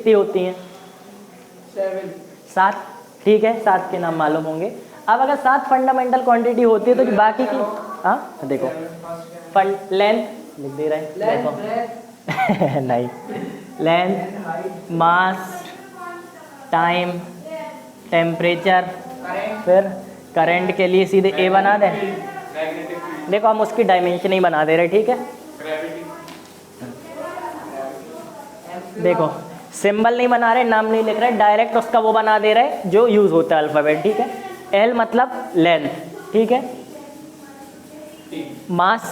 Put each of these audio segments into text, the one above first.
कितनी होती हैं? 7। ठीक है, 7 के नाम मालूम होंगे। अब अगर 7 फंडामेंटल क्वांटिटी होती है तो बाकी की, हाँ देखो, लेंथ लिख दे रहे हैं, देखो नहीं, लेंथ, मास, टाइम, टेम्परेचर, फिर करंट के लिए सीधे ए बना दें। देखो हम उसकी डायमेंशन ही बना दे रहे, ठीक है। देखो सिंबल नहीं बना रहे, नाम नहीं लिख रहे, डायरेक्ट उसका वो बना दे रहे जो यूज होता है अल्फाबेट, ठीक है। एल मतलब लेंथ, ठीक है, मास,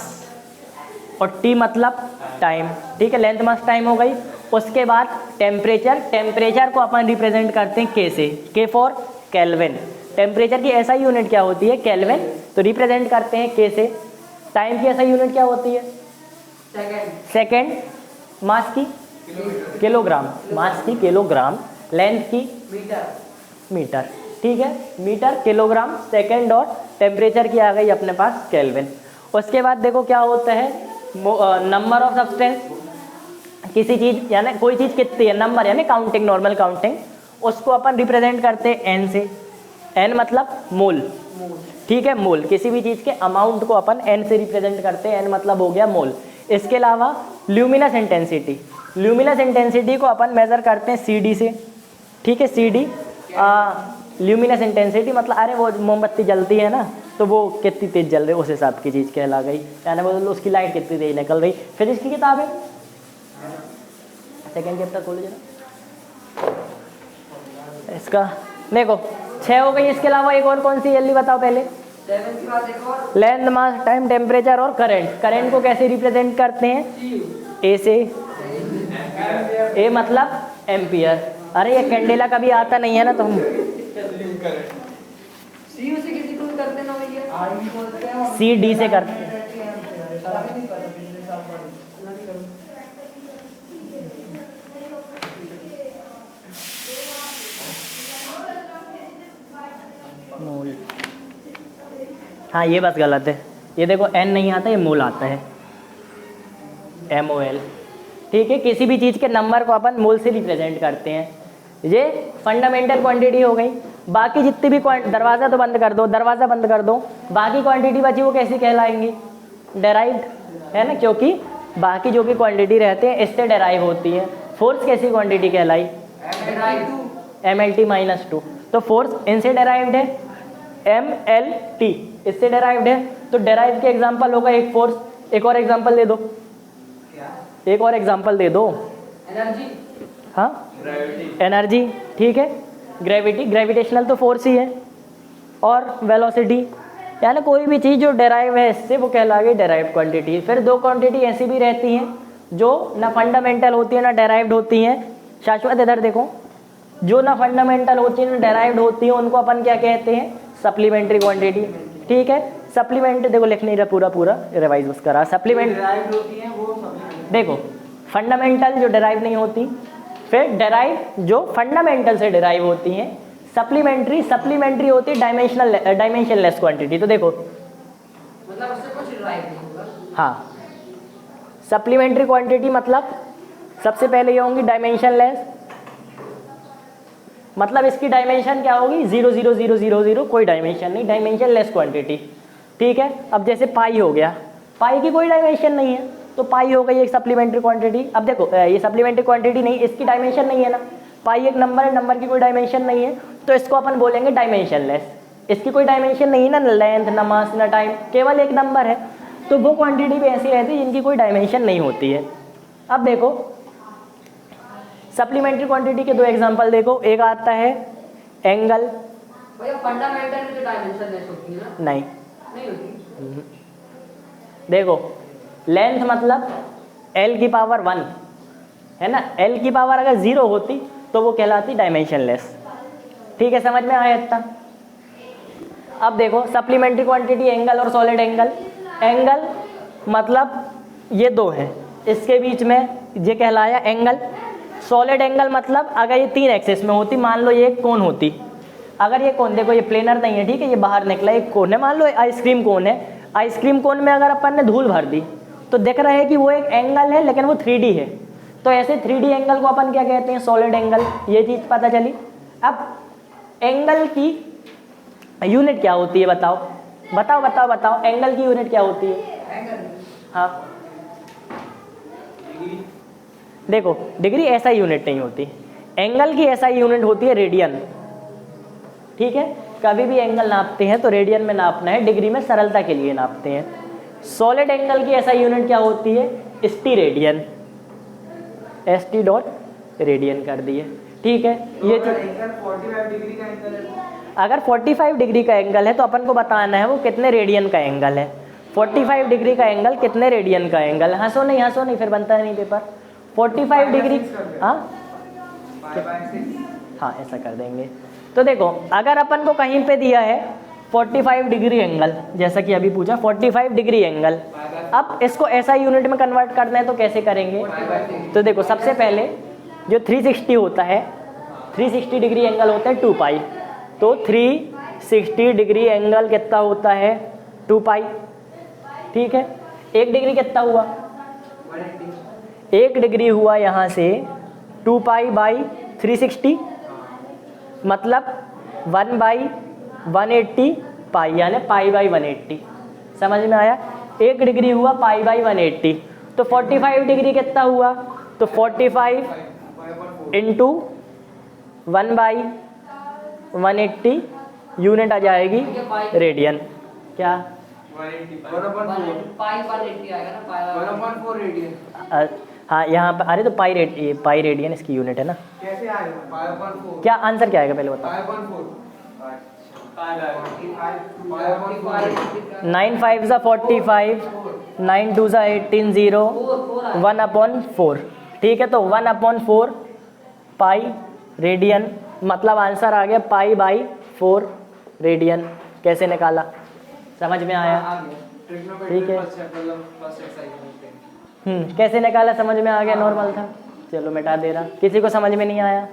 और टी मतलब टाइम, ठीक है। लेंथ मास टाइम हो गई। उसके बाद टेम्परेचर, टेम्परेचर को अपन रिप्रेजेंट करते हैं के से, के फॉर केल्विन। टेम्परेचर की ऐसा यूनिट क्या होती है? केल्विन, तो रिप्रेजेंट करते हैं के से। टाइम की ऐसा यूनिट क्या होती है? सेकेंड। मास की किलोग्राम, मास की किलोग्राम, लेंथ की मीटर, ठीक है, मीटर, किलोग्राम, सेकेंड, और टेम्परेचर की आ गई अपने पास केल्विन। उसके बाद देखो क्या होता है, नंबर ऑफ सब्सटेंस, किसी चीज़ यानी कोई चीज़ कितनी है, नंबर यानी काउंटिंग, नॉर्मल काउंटिंग, उसको अपन रिप्रेजेंट करते हैं एन से। एन मतलब मोल, ठीक है, मोल, किसी भी चीज़ के अमाउंट को अपन एन से रिप्रेजेंट करते हैं, एन मतलब हो गया मोल। इसके अलावा ल्यूमिनस इंटेंसिटी, ल्यूमिनस इंटेंसिटी को अपन मेज़र करते हैं सी डी से, ठीक है, सी डी। ल्यूमिनस इंटेंसिटी मतलब अरे वो मोमबत्ती जलती है ना, तो वो कितनी तेज जल रही है उस हिसाब की चीज़ कहला गई, यानी वो उसकी लाइट कितनी तेज निकल रही। फिजिक्स की किताब है, सेकेंड चैप्टर खोलो जरा इसका। देखो 6 हो गई। इसके अलावा एक और कौन सी जल्दी बताओ पहले? लेंथ, मास, टाइम, टेम्परेचर और करंट। करंट को कैसे रिप्रेजेंट करते हैं? ए से। ए मतलब एम्पियर। अरे ये कैंडेला कभी आता नहीं है ना, तो हम सी डी से करते हैं। मोल, हाँ ये बस गलत है, ये देखो एन नहीं आता, ये मोल आता है, MOL, ठीक है। किसी भी चीज़ के नंबर को अपन मोल से रिप्रेजेंट करते हैं। ये फंडामेंटल क्वांटिटी हो गई। बाकी जितनी भी दरवाज़ा तो बंद कर दो, दरवाज़ा बंद कर दो, बाकी क्वांटिटी बची वो कैसी कहलाएंगी? डेराइव्ड, है ना, क्योंकि बाकी जो भी क्वांटिटी रहते हैं इससे डेराइव होती है। फोर्स कैसी क्वांटिटी कहलाई? MLT-2, तो फोर्स इनसे डेराइव्ड है, MLT इससे डेराइव्ड है। तो डेराइव के एग्जांपल होगा एक फोर्स। एक और एग्जांपल दे दो, एक और एग्जांपल दे दो। एनर्जी, हाँ एनर्जी, ठीक है। ग्रेविटी, ग्रेविटेशनल तो फोर्स ही है, और वेलोसिटी, यानी कोई भी चीज़ जो डेराइव है इससे वो कहलाएगी डेराइव्ड क्वांटिटी। फिर 2 क्वांटिटी ऐसी भी रहती हैं जो ना फंडामेंटल होती है ना डेराइव्ड होती हैं। शाश्वत इधर देखो, जो ना फंडामेंटल होती है ना डेराइव्ड होती है उनको अपन क्या कहते हैं? सप्लीमेंट्री क्वांटिटी, ठीक है। सप्लीमेंट्री देखो लिख नहीं रहा, पूरा पूरा रिवाइज बस करा। सप्लीमेंट होती है वो, देखो फंडामेंटल जो डेराइव नहीं होती, फिर डेराइव जो फंडामेंटल से डेराइव होती हैं। सप्लीमेंट्री, सप्लीमेंट्री होती है डायमेंशनलेस क्वांटिटी। तो देखो मतलब उससे कुछ डेराइव नहीं होगा, हाँ। सप्लीमेंट्री क्वांटिटी मतलब सबसे पहले ये होंगी डायमेंशनलेस, मतलब इसकी डायमेंशन क्या होगी? 0 0 0 0 0, कोई डायमेंशन नहीं, डायमेंशनलेस क्वांटिटी, ठीक है। अब जैसे पाई हो गया, पाई की कोई डायमेंशन नहीं है, तो पाई हो गई एक सप्लीमेंट्री क्वांटिटी। अब देखो ये सप्लीमेंट्री क्वांटिटी नहीं, इसकी डायमेंशन नहीं है ना, पाई एक नंबर है, नंबर की कोई डायमेंशन नहीं है, तो इसको अपन बोलेंगे डायमेंशनलेस। इसकी कोई डायमेंशन नहीं है ना, लेंथ ना मास ना टाइम, केवल एक नंबर है, तो वो क्वांटिटी भी ऐसी रहती है जिनकी कोई डायमेंशन नहीं होती है। अब देखो सप्लीमेंट्री क्वांटिटी के 2 एग्जांपल देखो। एक आता है एंगल, फंडामेंटल में जो डायमेंशनलेस होती है ना, नहीं होती। देखो लेंथ मतलब L की पावर 1 है ना, L की पावर अगर 0 होती तो वो कहलाती डायमेंशनलेस, ठीक है, समझ में आया इतना। अब देखो सप्लीमेंट्री क्वांटिटी एंगल और सॉलिड एंगल। एंगल मतलब ये 2 हैं, इसके बीच में ये कहलाया एंगल। सॉलिड एंगल मतलब अगर ये 3 एक्सिस में होती, मान लो ये एक कोन होती, अगर ये कोन देखो ये प्लेनर नहीं है, ठीक है, ये बाहर निकला एक कोन है, मान लो आइसक्रीम कोन है, आइसक्रीम कोन में अगर अपन ने धूल भर दी तो दिख रहा है कि वो एक एंगल है लेकिन वो 3D है, तो ऐसे 3D एंगल को अपन क्या कहते हैं, सॉलिड एंगल। ये चीज़ पता चली। अब एंगल की यूनिट क्या होती है, बताओ बताओ बताओ बताओ, एंगल की यूनिट क्या होती है? हाँ देखो, डिग्री ऐसा यूनिट नहीं होती, एंगल की ऐसा यूनिट होती है रेडियन। ठीक है, कभी भी एंगल नापते हैं तो रेडियन में नापना है, डिग्री में सरलता के लिए नापते हैं। सॉलिड एंगल की ऐसा यूनिट क्या होती है, st radian, st dot radian कर दिए। ठीक है, ये अगर एंगल 45 डिग्री का एंगल है, अगर 45 डिग्री का एंगल है तो अपन को बताना है वो कितने रेडियन का एंगल है। 45 डिग्री का एंगल कितने रेडियन का एंगल है? हंसो नहीं फिर बनता नहीं पेपर। 45 डिग्री, हाँ हाँ ऐसा कर देंगे। तो देखो, अगर अपन को कहीं पे दिया है 45 डिग्री एंगल, जैसा कि अभी पूछा 45 डिग्री एंगल, अब इसको ऐसा यूनिट में कन्वर्ट करना है तो कैसे करेंगे? तो देखो, सबसे पहले जो 360 होता है, 360 डिग्री एंगल होता है 2 पाई, तो 360 डिग्री एंगल कितना होता है, 2 पाई। ठीक है, 1 डिग्री कितना हुआ, 1 डिग्री हुआ यहाँ से 2 पाई बाई 360, मतलब 1/180 पाई, यानी पाई बाई 180। समझ में आया? 1 डिग्री हुआ पाई बाई 180, तो 45 डिग्री कितना हुआ, तो 45 इंटू 1/180 यूनिट आ जाएगी रेडियन। क्या 1/4 रेडियन। हाँ यहाँ पर, अरे तो पाई रेडियन इसकी यूनिट है ना। कैसे आएगा 5/4? क्या आंसर क्या आएगा पहले बताओ। 9 5 ज़ा 45, 9 2 ज़ा 18, 0 1/4। ठीक है, तो 1/4 पाई रेडियन, मतलब आंसर आ गया पाई बाई 4 रेडियन। कैसे निकाला, समझ में आया? ठीक है, कैसे निकाला समझ में आ गया, नॉर्मल था। चलो मिटा दे रहा, किसी को समझ में नहीं आया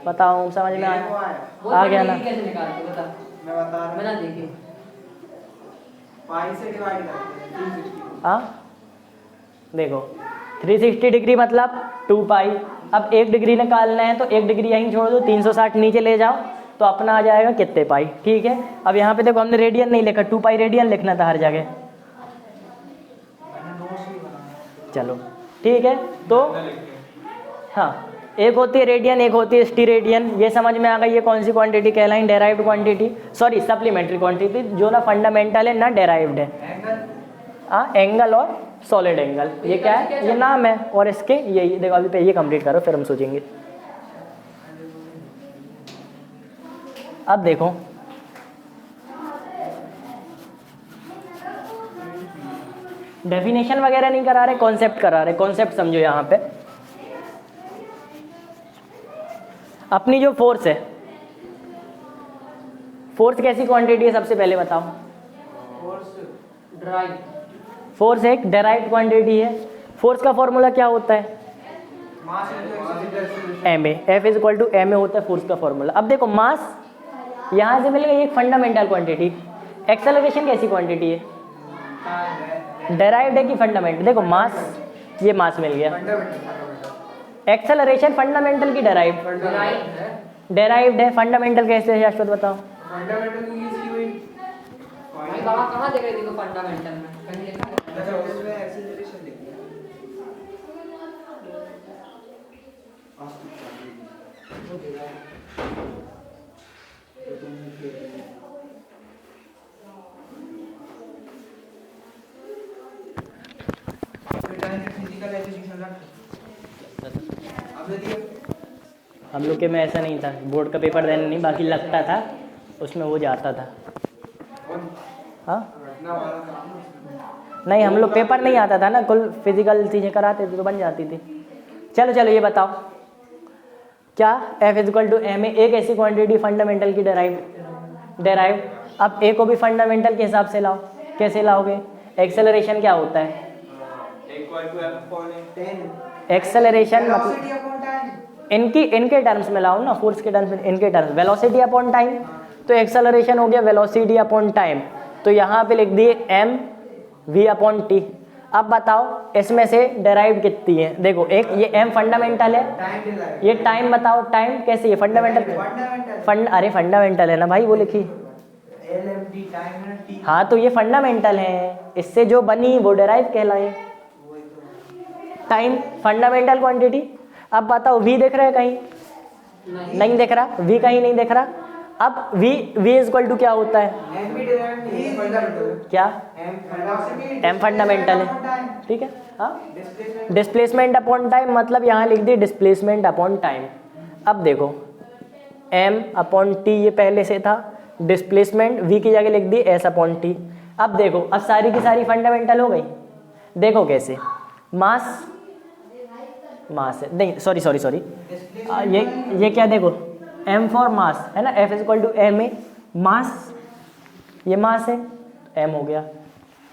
बताओ, समझ में आया? आ गया ना? कैसे निकालते बता, मैं बता रहा हूं, मैं ना देखिए पाई से डिवाइड करते हैं 360। हाँ देखो, 360 डिग्री मतलब 2 पाई। अब 1 डिग्री निकालना है तो 1 डिग्री यहीं छोड़ दो, 360 नीचे ले जाओ तो अपना आ जाएगा कितने पाई। ठीक है, अब यहाँ पे देखो हमने रेडियन नहीं लिखा, 2 पाई रेडियन लिखना था हर जगह। चलो ठीक है, तो हाँ, एक होती है रेडियन, एक होती है st रेडियन। ये समझ में आ गई, ये कौन सी क्वांटिटी कहलाई, derived quantity, sorry supplementary quantity, जो ना फंडामेंटल है ना डेराइव्ड है। हाँ, एंगल और सॉलिड एंगल, ये क्या है, ये नाम है। और इसके यही देखो, अभी पे ये कंप्लीट करो फिर हम सोचेंगे। अब देखो, डेफिनेशन वगैरह नहीं करा रहे, कॉन्सेप्ट करा रहे। कॉन्सेप्ट समझो। यहाँ पे अपनी जो फोर्स है, फोर्स कैसी क्वांटिटी है सबसे पहले बताओ। फोर्स एक डेराइव्ड क्वांटिटी है। फोर्स का फॉर्मूला क्या होता है, M A, F is equal to M A होता है फोर्स का फॉर्मूला। अब देखो, मास यहाँ से मिल गई एक फंडामेंटल क्वांटिटी। एक्सेलरेशन कैसी क्वांटिटी है, डेराइव्ड है कि फंडामेंटल? देखो मास, ये मास मिल गया। एक्सेलरेशन फंडामेंटल की डेराइव्ड? डेराइव्ड है। फंडामेंटल कैसे है शाश्वत बताओ। फंडामेंटल की हुई भाई, कहां देख रहे थे फंडामेंटल में, कहीं लिखा है? अच्छा, उसमें एक्सेलरेशन लिख दिया। फिजिकल एजुकेशन आपने दिया? हम लोग के में ऐसा नहीं था, बोर्ड का पेपर देने नहीं, बाकी लगता था उसमें वो जाता था। हाँ नहीं, हम लोग पेपर नहीं आता था ना, कुल फिजिकल चीज़ें कराते थे तो बन जाती थी। चलो चलो ये बताओ, क्या F is equal to M A एक ऐसी क्वांटिटी फंडामेंटल की डेराइव्ड। अब ए को भी फंडामेंटल के हिसाब से लाओ। कैसे लाओगे, एक्सेलरेशन क्या होता है, एक्सेलरेशन मतलब इनके टर्म्स में लाओ ना, फोर्स के टर्म्स में, इनके टर्म्स, वेलोसिटी अपॉन टाइम। तो एक्सेलरेशन हो गया वेलोसिटी अपॉन टाइम, तो यहाँ पे लिख दिए एम वी अपॉन टी। अब बताओ इसमें से डेराइव कितनी है। देखो एक ये m फंडामेंटल है, ये टाइम बताओ टाइम कैसे है फंडामेंटल अरे फंडामेंटल है ना भाई वो लिखी। हाँ तो ये फंडामेंटल है, इससे जो बनी वो डेराइव कहलाए। Time fundamental quantity. अब बताओ v दिख रहा है कहीं? नहीं दिख रहा, v कहीं नहीं दिख रहा। अब v इज इक्वल टू क्या होता है? क्या? m फंडामेंटल है, ठीक है। हाँ डिस्प्लेसमेंट अपॉन टाइम मतलब यहाँ लिख दी डिस्प्लेसमेंट अपॉन टाइम। अब देखो m अपॉन t ये पहले से था, डिस्प्लेसमेंट v की जगह लिख दी s अपॉन t। अब देखो अब सारी की सारी फंडामेंटल हो गई। देखो कैसे, मास है नहीं सॉरी ये क्या देखो m फॉर मास है ना, F is equal to M a mass, ये मास है m हो गया।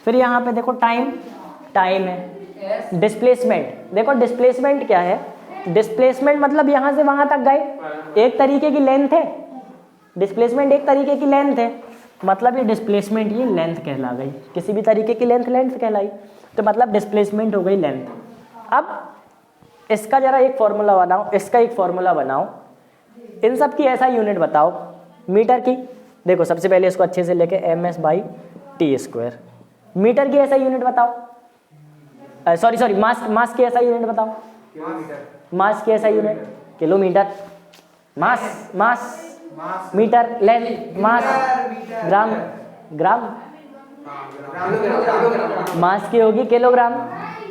फिर यहाँ पे देखो टाइम है। डिस्प्लेसमेंट देखो डिस्प्लेसमेंट क्या है? डिस्प्लेसमेंट मतलब यहाँ से वहाँ तक गए, एक तरीके की लेंथ है। डिस्प्लेसमेंट एक तरीके की लेंथ है, मतलब ये डिस्प्लेसमेंट ये लेंथ कहला गई। किसी भी तरीके की लेंथ कहलाई, तो मतलब डिस्प्लेसमेंट हो गई लेंथ। अब इसका जरा एक फॉर्मूला बनाओ, इसका एक फॉर्मूला बनाओ, इन सब की ऐसा यूनिट बताओ मीटर की। देखो सबसे पहले इसको अच्छे से लेके ms/t²। मीटर की ऐसा यूनिट बताओ, सॉरी मास की ऐसा यूनिट बताओ। मास की ऐसा यूनिट किलोमीटर, मास मीटर, लेंथ मास, ग्राम मास की होगी किलोग्राम,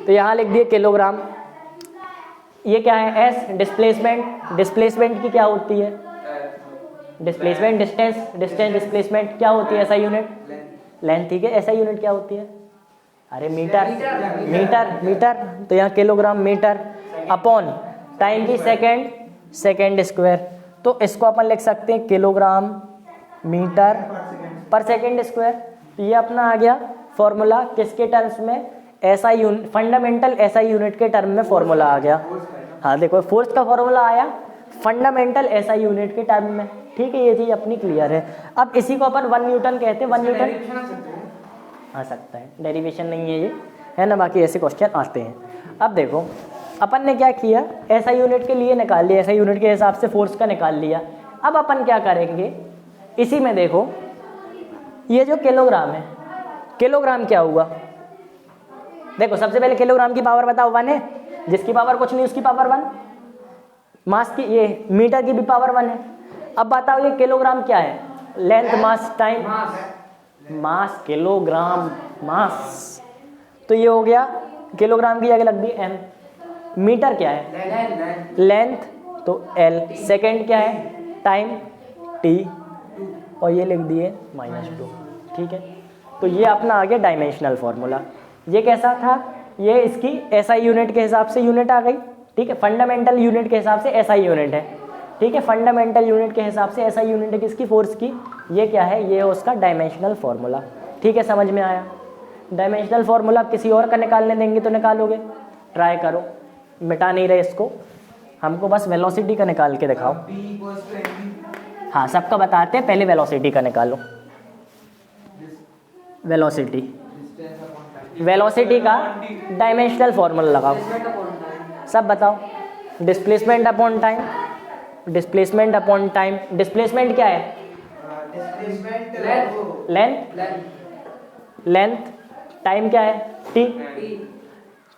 तो यहाँ लिख दिए किलोग्राम। ये क्या है? s डिस्प्लेसमेंट की क्या होती है? डिस्प्लेसमेंट डिस्टेंस डिस्प्लेसमेंट क्या होती है? ऐसा यूनिट लेंथ, ठीक है। ऐसा यूनिट क्या होती है? अरे मीटर, तो यहाँ किलोग्राम मीटर अपॉन टाइम की सेकेंड स्क्वायर, तो इसको अपन लिख सकते हैं किलोग्राम मीटर पर सेकेंड स्क्वायर। तो ये अपना आ गया फॉर्मूला किसके टर्म्स में? ऐसा यूनिट फंडामेंटल ऐसा यूनिट के टर्म में फॉर्मूला आ गया। हाँ देखो फोर्स का फॉर्मूला आया फंडामेंटल ऐसा यूनिट के टर्म में, ठीक है। ये चीज अपनी क्लियर है। अब इसी को अपन 1 न्यूटन कहते हैं। 1 न्यूटन आ सकता है, डेरिवेशन नहीं है ये, है ना। बाकी ऐसे क्वेश्चन आते हैं। अब देखो अपन ने क्या किया, ऐसा यूनिट के लिए निकाल लिया, ऐसा यूनिट के हिसाब से फोर्स का निकाल लिया। अब अपन क्या करेंगे, इसी में देखो ये जो किलोग्राम है, किलोग्राम क्या हुआ? देखो सबसे पहले किलोग्राम की पावर बताओ 1 है, जिसकी पावर कुछ नहीं उसकी पावर 1। मास की ये मीटर की भी पावर 1 है। अब बताओ ये किलोग्राम क्या है? Length mass time mass kilogram mass, तो ये हो गया किलोग्राम की जगह लग दी m। मीटर क्या है? लेंथ, तो l। सेकेंड क्या है? टाइम t, और ये लिख दिए -2, ठीक है। तो ये अपना आ गया डायमेंशनल फॉर्मूला। ये कैसा था? ये इसकी SI यूनिट के हिसाब से यूनिट आ गई, ठीक है। फंडामेंटल यूनिट के हिसाब से SI यूनिट है, ठीक है। फंडामेंटल यूनिट के हिसाब से SI यूनिट है किसकी? फोर्स की। ये क्या है? ये है उसका डायमेंशनल फॉर्मूला, ठीक है। समझ में आया? डायमेंशनल फॉर्मूला किसी और का निकालने देंगे तो निकालोगे, ट्राई करो, मिटा नहीं रहे इसको, हमको बस वेलोसिटी का निकाल के दिखाओ। हाँ सबका बताते हैं, पहले वेलोसिटी का निकालो। वेलोसिटी का डायमेंशनल फॉर्मूला लगाओ, सब बताओ। Displacement upon time, displacement upon time, displacement क्या है? लेंथ, टाइम क्या है? t,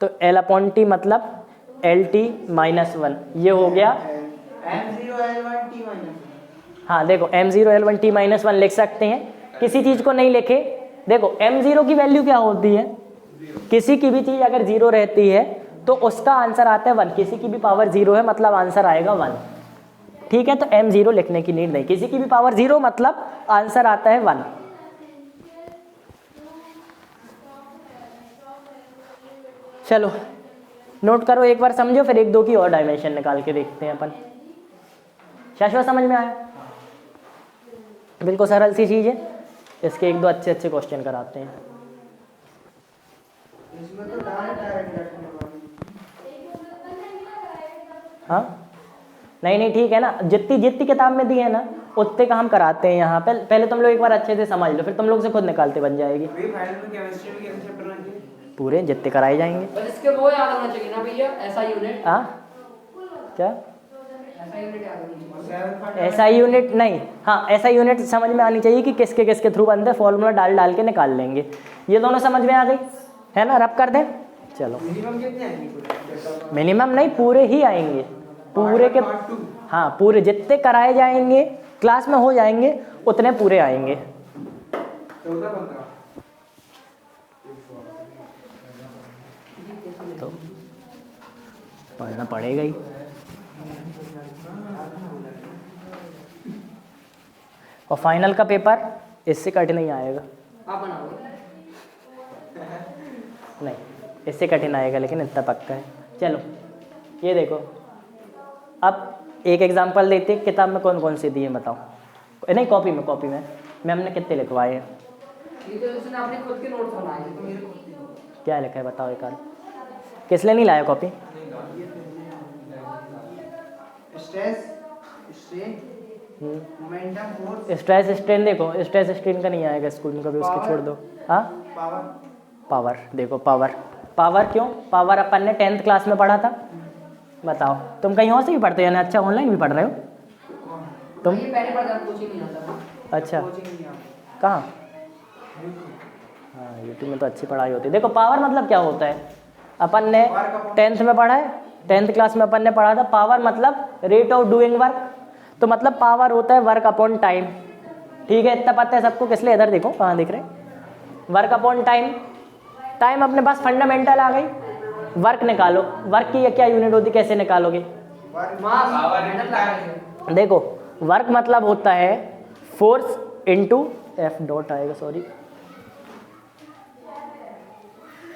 तो l अपॉन t मतलब lt -1, ये हो गया हाँ देखो m0 l1 t -1 लिख सकते हैं। किसी चीज को नहीं लिखे, देखो m0 की वैल्यू क्या होती है? किसी की भी चीज अगर 0 रहती है तो उसका आंसर आता है 1। किसी की भी पावर 0 है मतलब आंसर आएगा 1, ठीक है। तो m0 लिखने की नीड नहीं, किसी की भी पावर 0 मतलब आंसर आता है 1। चलो नोट करो एक बार, समझो, फिर 1-2 की और डायमेंशन निकाल के देखते हैं अपन। शाश्वत समझ में आया? बिल्कुल सरल सी चीज है, इसके 1-2 अच्छे क्वेश्चन कराते हैं। हाँ नहीं ठीक है ना, जितनी किताब में दी है ना उतने का हम कराते हैं यहाँ पे। पहले तुम लोग एक बार अच्छे से समझ लो, फिर तुम लोग से खुद निकालते बन जाएगी। पूरे जितने कराए जाएंगे। बस इसके वो याद होना चाहिए ना भैया, ऐसा यूनिट, हाँ क्या ऐसा यूनिट याद होना चाहिए। ऐसा यूनिट नहीं, हाँ ऐसा यूनिट समझ में आनी चाहिए कि किसके किसके थ्रू बनते, फॉर्मूला डाल डाल के निकाल लेंगे। ये दोनों समझ में आ गई है ना, रब कर दें। चलो मिनिमम कितने आएंगे? मिनिमम नहीं, पूरे ही आएंगे, पूरे के, हाँ पूरे जितने कराए जाएंगे क्लास में हो जाएंगे उतने पूरे आएंगे। 14-15 तो पढ़ना पड़ेगा ही। और फाइनल का पेपर इससे कठिन नहीं आएगा, आप बनाओगे? नहीं इससे कठिन आएगा, लेकिन इतना पक्का है। चलो ये देखो, अब एक एग्जांपल देते, किताब में कौन कौन से दिए बताओ, नहीं कॉपी में मैम ने कितने लिखवाए हैं। ये तो उसने अपने खुद के नोट्स बनाए थे, तो मेरे खुद के नोट्स। क्या लिखा है बताओ एक बार, किस लिए नहीं लाया copy? Stress, strain, momentum, force, stress strain, देखो स्ट्रेस स्ट्रेन का नहीं आएगा स्कूल में कभी, उसके छोड़ दो। हाँ पावर, पावर, देखो पावर क्यों, पावर अपन ने 10th क्लास में पढ़ा था। बताओ तुम कहीं और से भी पढ़ते हो यानी, अच्छा ऑनलाइन भी पढ़ रहे हो तुम? ये पहले पढ़ा था, कोचिंग नहीं आता था। अच्छा कोचिंग नहीं आता। कहाँ? हाँ यूट्यूब में तो अच्छी पढ़ाई होती है। देखो पावर मतलब क्या होता है, अपन ने 10th में पढ़ा है, 10th क्लास में अपन ने पढ़ा था। पावर मतलब रेट ऑफ डूइंग वर्क, तो मतलब पावर होता है वर्क अपॉन टाइम। ठीक है, इतना पता है सबको, किस लिए? इधर देखो कहाँ दिख रहे हैं, वर्क अपॉन टाइम। टाइम अपने पास फंडामेंटल आ गई, वर्क निकालो, वर्क की क्या यूनिट होती, कैसे निकालोगे? मास, मेहनत लगा रहे देखो वर्क मतलब होता है फोर्स इनटू एफ डॉट आएगा, सॉरी,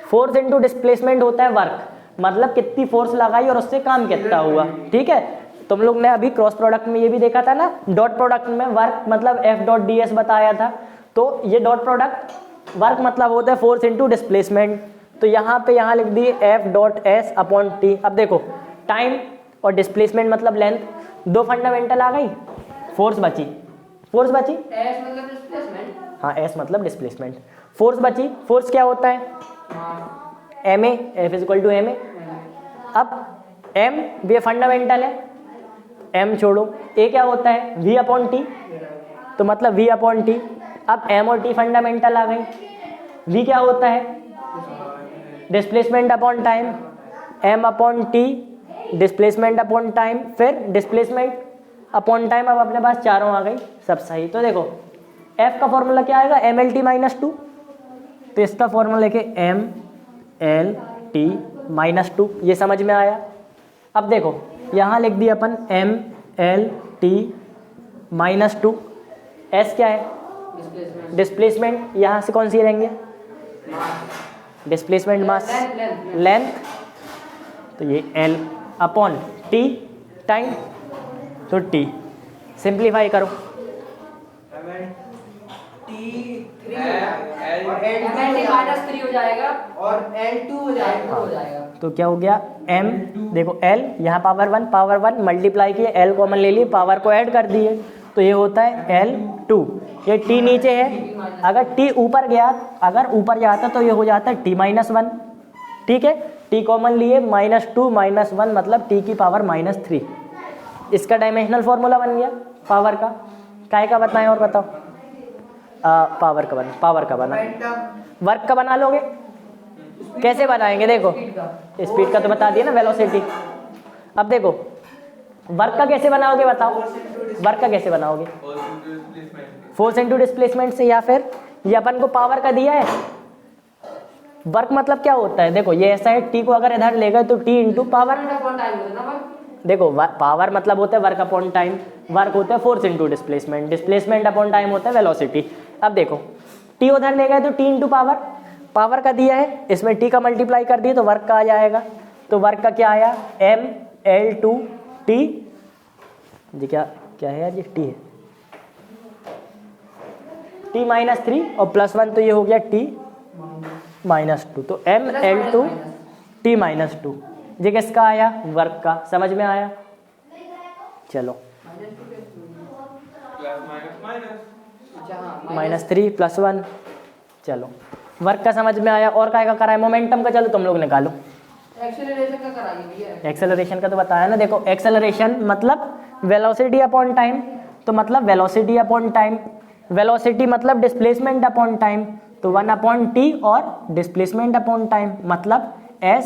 फोर्स इनटू डिस्प्लेसमेंट होता है वर्क, मतलब कितनी फोर्स लगाई और उससे काम कितना हुआ। ठीक है, तुम लोग ने अभी क्रॉस प्रोडक्ट में ये भी देखा था ना, डॉट प्रोडक्ट में वर्क मतलब एफ डॉट डी एस बताया था। तो ये डॉट प्रोडक्ट वर्क मतलब होता है फोर्स इनटू डिस्प्लेसमेंट। तो यहाँ पे यहाँ लिख दिए F dot S upon T. अब देखो टाइम और डिस्प्लेसमेंट मतलब लेंथ, दो फंडामेंटल आ गई, फोर्स बची, एस मतलब डिस्प्लेसमेंट, हाँ एस मतलब डिस्प्लेसमेंट, फोर्स बची। फोर्स क्या होता है? M A, F is equal to M A. अब एम भी फंडामेंटल है, एम छोड़ो, ए क्या होता है? वी अपॉन टी, तो मतलब वी अपॉन टी। अब एम और टी फंडामेंटल आ गई, वी क्या होता है? Displacement upon time, M upon T, displacement upon time, फिर डिस्प्लेसमेंट अपॉन टाइम। अब अपने पास चारों आ गई, सब सही। तो देखो एफ का फॉर्मूला क्या आएगा? M L T minus two, तो इसका फॉर्मूला लेके M L T minus two, ये समझ में आया। अब देखो यहाँ लिख दिया अपन M L T minus two, S क्या है? डिस्प्लेसमेंट, डिस्प्लेसमेंट, यहाँ से कौन सी रहेंगे? डिस्प्लेसमेंट मास, लेंथ, तो ये एल अपॉन टी, टाइम, तो टी सिंप्लीफाई करो, T3 माइनस 3 हो जाएगा और L2 हो जाएगा। हो जाएगा। तो क्या हो गया? एम, देखो एल यहाँ पावर वन मल्टीप्लाई किए, एल कॉमन ले लिए, पावर को ऐड कर दिए, तो ये होता है L2। ये टी नीचे है, अगर टी ऊपर गया, अगर ऊपर जाता तो ये हो जाता है टी माइनस वन। ठीक है, टी कॉमन लिए, माइनस टू माइनस वन मतलब टी की पावर माइनस थ्री। इसका डायमेंशनल फॉर्मूला बन गया पावर का। काय का बताएं और बताओ? पावर का बना, वर्क का बना लोगे, कैसे बनाएंगे? देखो स्पीड का तो बता दिया ना, वेलोसिटी। अब देखो वर्क का कैसे बनाओगे बताओ? वर्क का कैसे बनाओगे? फोर्स इनटू डिस्प्लेसमेंट से, या फिर ये अपन को पावर का दिया है। वर्क मतलब क्या होता है? देखो ये ऐसा है, टी को अगर इधर ले गए तो टी इंटू पावर। देखो पावर मतलब होता है वर्क अपॉन टाइम, वर्क होता है force into displacement, displacement upon time होता है वेलोसिटी। अब देखो टी उधर ले गए तो टी इंटू पावर, पावर का दिया है, इसमें टी का मल्टीप्लाई कर दिए तो वर्क का आ जाएगा। तो वर्क का क्या आया? एम एल टू टी, जी क्या है यार, ये टी है, टी माइनस थ्री और प्लस वन, तो ये हो गया टी माइनस टू। तो M L two T minus two, ये किसका आया? वर्क का। समझ में आया? चलो माइनस थ्री प्लस वन, चलो वर्क का समझ में आया। और काय का करा है? मोमेंटम का चलो तुम लोग निकालो। एक्सेलरेशन का कराइए भैया। एक्सेलरेशन का तो बताया ना। देखो एक्सेलरेशन मतलब वेलोसिटी अपॉन टाइम, तो मतलब वेलोसिटी अपॉन टाइम, वेलोसिटी मतलब डिस्प्लेसमेंट अपॉन टाइम, तो 1/t और डिस्प्लेसमेंट अपॉन टाइम मतलब s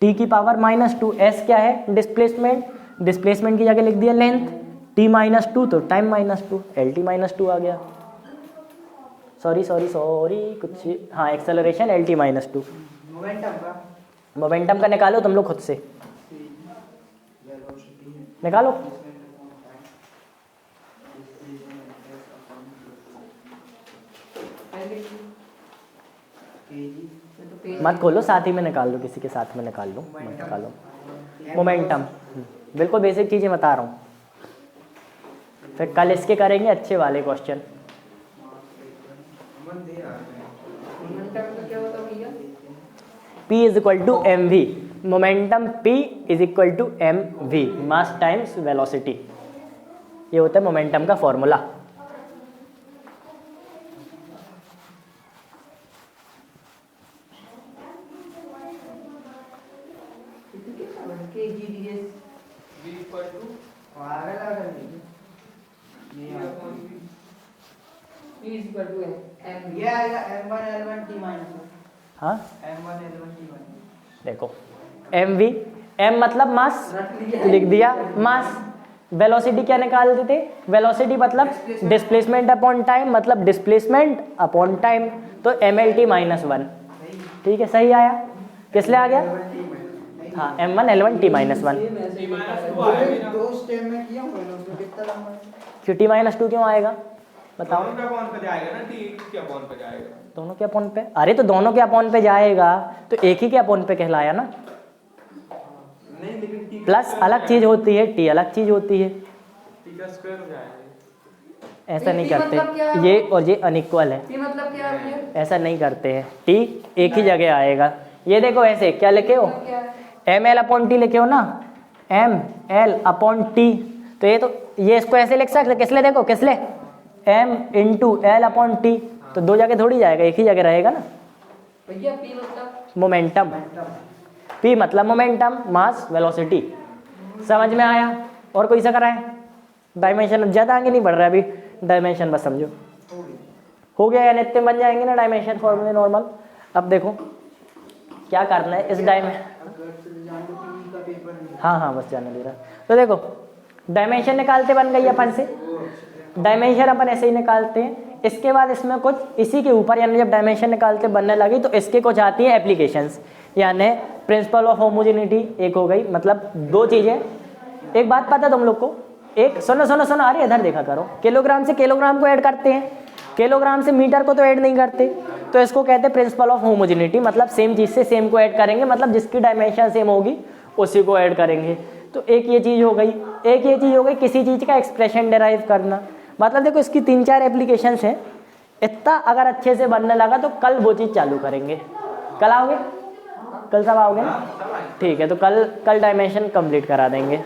t की पावर -2। s क्या है? डिस्प्लेसमेंट, डिस्प्लेसमेंट की जगह लिख दिया लेंथ, t -2 तो टाइम -2, lt -2 आ गया। सॉरी कुछ, हाँ एक्सेलरेशन lt -2। मोमेंटम का मोमेंटम का निकालो तुम लोग खुद से, निकालो। मत खोलो, साथ ही में निकाल लो, किसी के साथ में निकाल लो, मत निकालो। मोमेंटम बिल्कुल बेसिक चीज़ें बता रहा हूँ। फिर कल इसके करेंगे अच्छे वाले क्वेश्चन। मोमेंटम का क्या होता है भैया? P = mv, momentum P = mv, मास टाइम्स वेलोसिटी, ये होता है मोमेंटम का formula. P is equal to M। ये आएगा m1 l1 t -1। हाँ m1 l1 t1। देखो mv, m मतलब मास, रख लिया। लिख दिया मास। वेलोसिटी क्या निकाल देते? वेलोसिटी मतलब डिस्प्लेसमेंट अपॉन टाइम, मतलब डिस्प्लेसमेंट अपॉन टाइम, तो mlt -1। ठीक है, सही आया। किस लिए आ गया? हाँ m1 l1 t -1। दो स्टेप में किया हुआ है उसमें कितना लंबा है? क्यों t -2 क्यों आएगा बताओ? दोनों के अपॉन पे जाएगा ना, टी के अपॉन पे जाएगा। दोनों के अपॉन पे? अरे तो दोनों के अपॉन पे जाएगा तो एक ही के अपॉन पे कहलाया ना। नहीं लेकिन टी प्लस अलग चीज होती है, टी अलग चीज होती है, टी का स्क्वायर हो जाएगा। ऐसा नहीं T मतलब क्या करते। है? ये और ये अनइक्वल है, P मतलब क्या है भैया? ऐसा नहीं करते हैं। टी एक ही जगह आएगा। ये देखो ऐसे क्या लिखे हो? मतलब क्या है? ml/t लिखे हो ना, ml/t, तो ये इसको ऐसे लिख सकते, किसले? देखो किसले, m × l/t, तो दो जगह थोड़ी जाएगा, एक ही जगह रहेगा ना। भैया P मतलब मोमेंटम, P मतलब मोमेंटम, मास, वेलोसिटी। समझ में आया? और कोई सा करा है? डायमेंशन ज़्यादा आगे नहीं बढ़ रहा है अभी, डायमेंशन बस समझो। हो गया या नित्य बन जाएंगे ना डायमेंशन फॉर्मूले नॉर्मल। अब देखो क्या करना है इस हाँ बस जाने दे रहा। तो देखो डायमेंशन निकालते बन गई अपन से, डायमेंशन अपन ऐसे ही निकालते हैं। इसके बाद इसमें कुछ इसी के ऊपर, यानी जब डायमेंशन निकालते बनने लगी तो इसके कुछ आती हैं एप्लीकेशंस, यानी प्रिंसिपल ऑफ होमोजेनिटी एक हो गई। मतलब दो चीज़ें, एक बात पता तुम लोग को, एक सुनो, अरे इधर देखा करो, किलोग्राम से किलोग्राम को ऐड करते हैं, किलोग्राम से मीटर को तो ऐड नहीं करते, तो इसको कहते हैं प्रिंसिपल ऑफ होमोजेनिटी। मतलब सेम चीज़ से सेम को ऐड करेंगे, मतलब जिसकी डायमेंशन सेम होगी उसी को ऐड करेंगे। तो एक ये चीज़ हो गई, किसी चीज़ का एक्सप्रेशन डिराइव करना। मतलब देखो इसकी 3-4 एप्लीकेशंस हैं। इतना अगर अच्छे से बनने लगा तो कल वो चीज़ चालू करेंगे। कल आओगे? कल सब आओगे? ठीक है, तो कल डायमेंशन कंप्लीट करा देंगे।